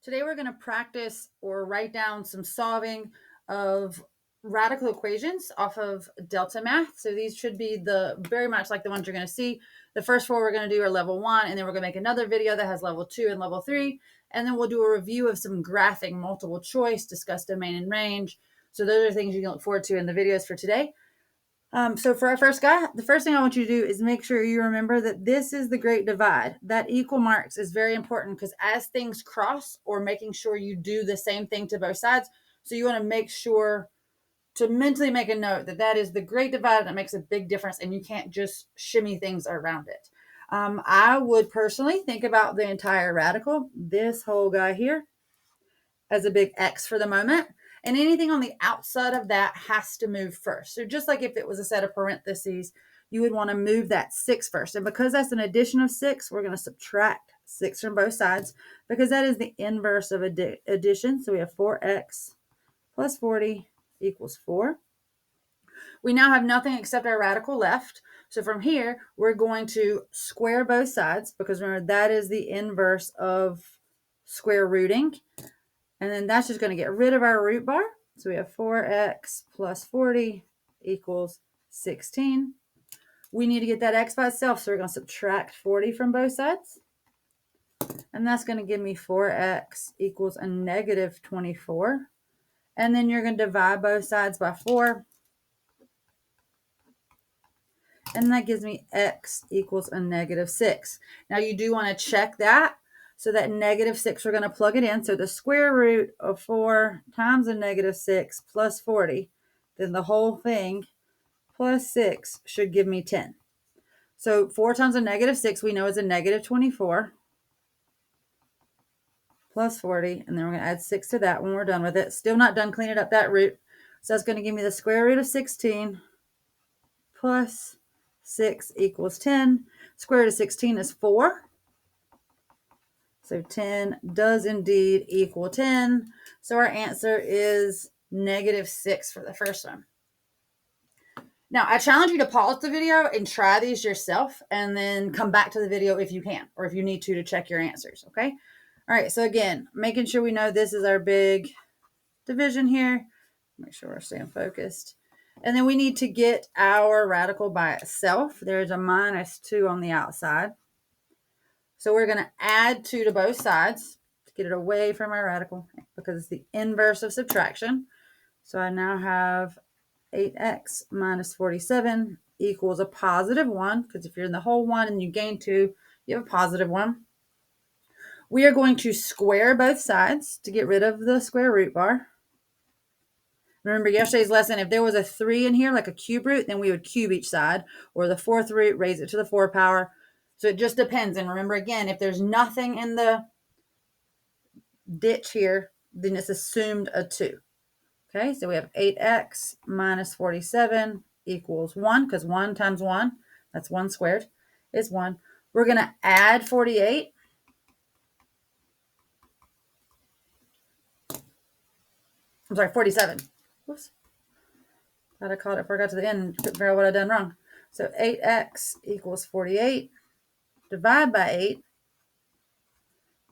Today we're going to practice or write down some solving of radical equations off of Delta Math. So these should be very much like the ones you're going to see. The first four we're going to do are level 1, and then we're going to make another video that has level 2 and level 3. And then we'll do a review of some graphing, multiple choice, discuss domain and range. So those are things you can look forward to in the videos for today. So for our first guy, the first thing I want you to do is make sure you remember that this is the great divide. That equal marks is very important because as things cross, or making sure you do the same thing to both sides. So you want to make sure to mentally make a note that that is the great divide, and it makes a big difference, and you can't just shimmy things around it. I would personally think about the entire radical, this whole guy here, as a big X for the moment. And anything on the outside of that has to move first. So just like if it was a set of parentheses, you would want to move that 6 first. And because that's an addition of 6, we're going to subtract 6 from both sides because that is the inverse of addition. So we have 4x plus 40 equals 4. We now have nothing except our radical left. So from here, we're going to square both sides because remember, that is the inverse of square rooting. And then that's just going to get rid of our root bar. So we have 4x plus 40 equals 16. We need to get that x by itself, so we're going to subtract 40 from both sides. And that's going to give me 4x equals a negative 24. And then you're going to divide both sides by 4. And that gives me x equals a negative 6. Now you do want to check that. So that negative 6, we're going to plug it in. So the square root of 4 times a negative 6 plus 40, then the whole thing plus 6 should give me 10. So 4 times a negative 6 we know is a negative 24 plus 40. And then we're going to add 6 to that when we're done with it. Still not done cleaning up that root. So that's going to give me the square root of 16 plus 6 equals 10. Square root of 16 is 4. So 10 does indeed equal 10. So our answer is negative 6 for the first one. Now, I challenge you to pause the video and try these yourself and then come back to the video if you can, or if you need to check your answers, okay? All right, so again, making sure we know this is our big division here. Make sure we're staying focused. And then we need to get our radical by itself. There's a minus 2 on the outside. So we're going to add 2 to both sides to get it away from our radical because it's the inverse of subtraction. So I now have 8x minus 47 equals a positive 1, because if you're in the whole 1 and you gain 2, you have a positive 1. We are going to square both sides to get rid of the square root bar. Remember yesterday's lesson, if there was a 3 in here, like a cube root, then we would cube each side, or the 4th root, raise it to the 4 power. So it just depends. And remember, again, if there's nothing in the ditch here, then it's assumed a 2. Okay, so we have 8x minus 47 equals 1, because 1 times 1, that's 1 squared, is 1. We're going to add 48. I'm sorry, 47. Whoops. Thought I caught it before I got to the end and couldn't figure out what I'd done wrong. So 8x equals 48. Divide by 8.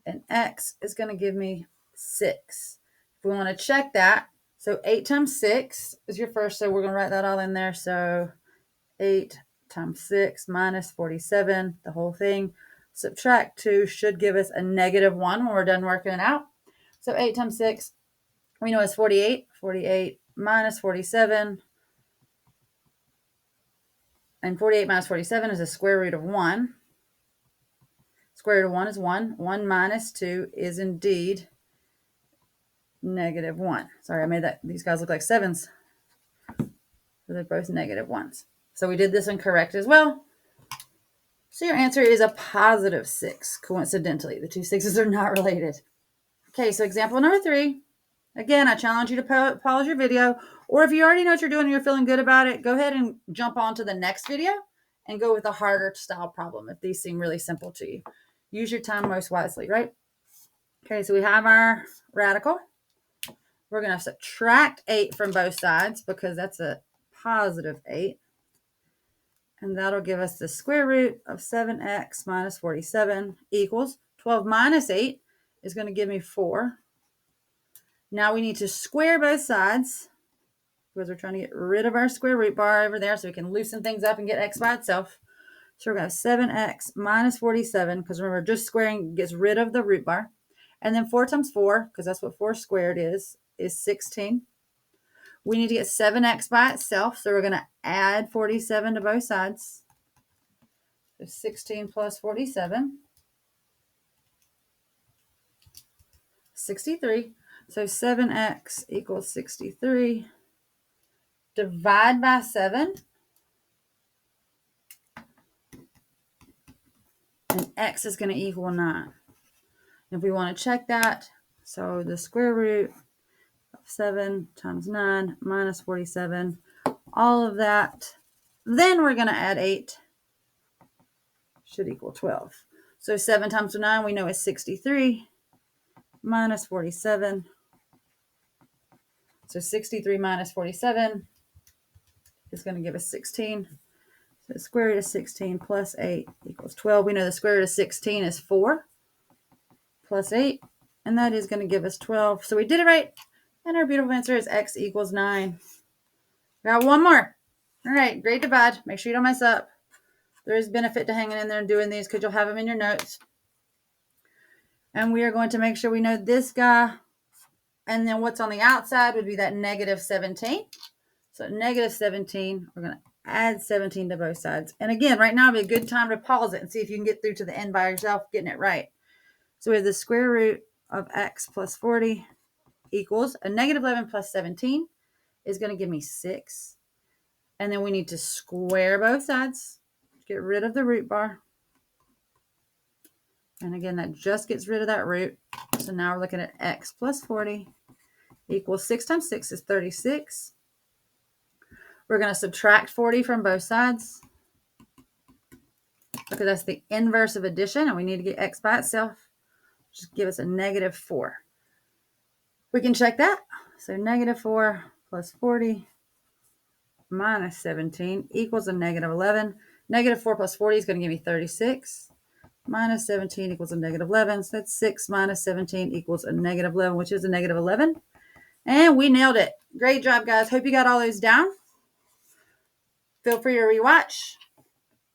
And x is going to give me 6. If we want to check that, so 8 times 6 is your first, so we're going to write that all in there. So 8 times 6 minus 47, the whole thing. Subtract 2 should give us a negative 1 when we're done working it out. So 8 times 6, we know is 48. 48 minus 47. And 48 minus 47 is a square root of 1. Square root of 1 is 1. 1 minus 2 is indeed negative 1. Sorry, I made these guys look like 7s. So they're both negative 1s. So we did this one correct as well. So your answer is a positive 6, coincidentally. The two 6s are not related. Okay, so example number 3. Again, I challenge you to pause your video, or if you already know what you're doing and you're feeling good about it, go ahead and jump on to the next video and go with a harder style problem if these seem really simple to you. Use your time most wisely, right? Okay, so we have our radical. We're going to subtract 8 from both sides because that's a positive 8. And that'll give us the square root of 7x minus 47 equals 12 minus 8 is going to give me 4. Now we need to square both sides because we're trying to get rid of our square root bar over there so we can loosen things up and get x by itself. So we're going to have 7x minus 47, because remember, just squaring gets rid of the root bar. And then 4 times 4, because that's what 4 squared is 16. We need to get 7x by itself, so we're going to add 47 to both sides. So 16 plus 47. 63. So 7x equals 63. Divide by 7. And x is going to equal 9. If we want to check that, so the square root of 7 times 9 minus 47, all of that. Then we're going to add 8. Should equal 12. So 7 times 9 we know is 63 minus 47. So 63 minus 47 is going to give us 16. So the square root of 16 plus 8 equals 12. We know the square root of 16 is 4 plus 8, and that is going to give us 12. So we did it right, and our beautiful answer is x equals 9. Got one more. All right, great divide. Make sure you don't mess up. There is benefit to hanging in there and doing these because you'll have them in your notes. And we are going to make sure we know this guy, and then what's on the outside would be that negative 17. So negative 17, we're going to add 17 to both sides. And again, right now would be a good time to pause it and see if you can get through to the end by yourself, getting it right. So we have the square root of x plus 40 equals a negative 11 plus 17 is going to give me 6. And then we need to square both sides, get rid of the root bar. And again, that just gets rid of that root. So now we're looking at x plus 40 equals 6 times 6 is 36. We're going to subtract 40 from both sides because that's the inverse of addition, and we need to get x by itself. Just give us a negative 4. We can check that. So negative 4 plus 40 minus 17 equals a negative 11. Negative 4 plus 40 is going to give me 36. Minus 17 equals a negative 11. So that's 6 minus 17 equals a negative 11, which is a negative 11. And we nailed it. Great job, guys. Hope you got all those down. Feel free to rewatch.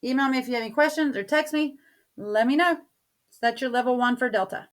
Email me if you have any questions or text me. Let me know. So that's your level 1 for Delta.